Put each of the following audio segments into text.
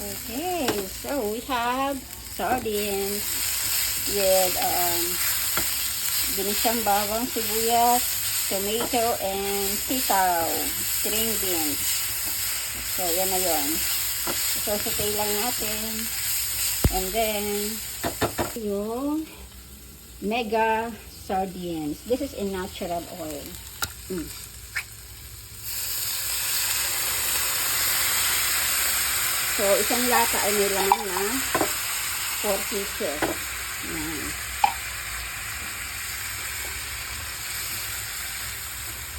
Okay, so we have sardines with ginisang bawang, sibuyas, tomato, and sitaw, string beans. So, yan na yun. Sosotay lang natin. And then, yung mega sardines. This is in natural oil. So, isang lata ay may laman na 4 pieces. Yan.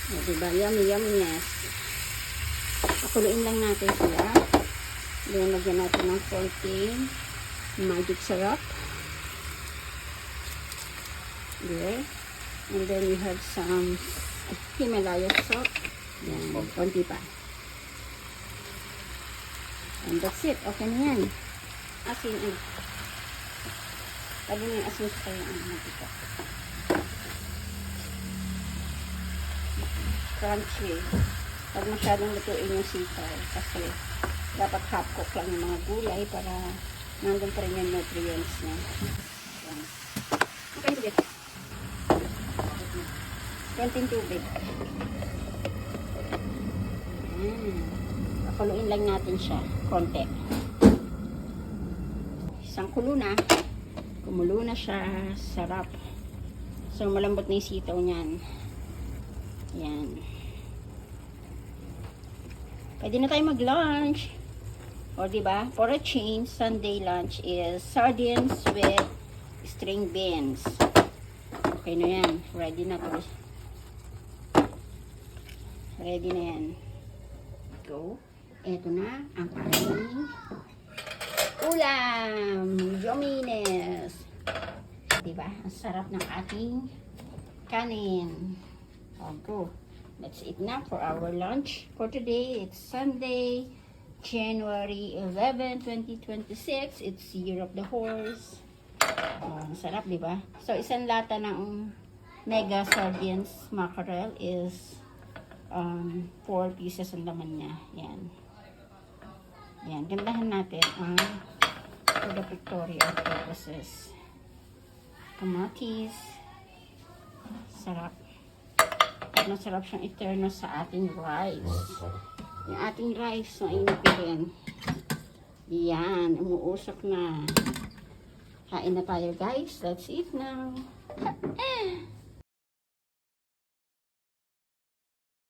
O, diba? Yummy, yumminess. Pakuluin lang natin sila. Then, lagyan natin ng konting magic syrup. There. And then, we have some Himalaya salt. Yan, konti pa. And that's it. Okay na yan. Asin. Tabi na yung asin sa kaya ang dito. Crunchy. Pag masyadong lutuin yung sitaw. Kasi dapat half cook lang yung mga gulay para nandun pa rin yung nutrients niya. Okay, tubig. Konting tubig. Pakuluin lang natin siya. Konti. Isang kulo na. Kumulo na siya. Sarap. So, malambot na yung sitaw niyan. Yan. Pwede na tayo mag-lunch. O, diba? For a change, Sunday lunch is sardines with string beans. Okay na yan. Ready na to. Ready na yan. Go. Ito na ang ating ulam. Yumminess. Diba? Ang sarap ng ating kanin. Oh, go. Let's eat na for our lunch. For today, it's Sunday, January 11, 2026. It's Year of the Horse. Oh, sarap, diba? So, isang lata ng mega sardines mackerel is 4 pieces ang laman niya. Yan. Yan. Gandahan natin ang for the pictorial purposes. Kamatis. Sarap. At masarap siyang iterno sa ating rice. Yung ating rice na inipin. Yan. Umuusok na. Kain na tayo, guys. Let's eat now.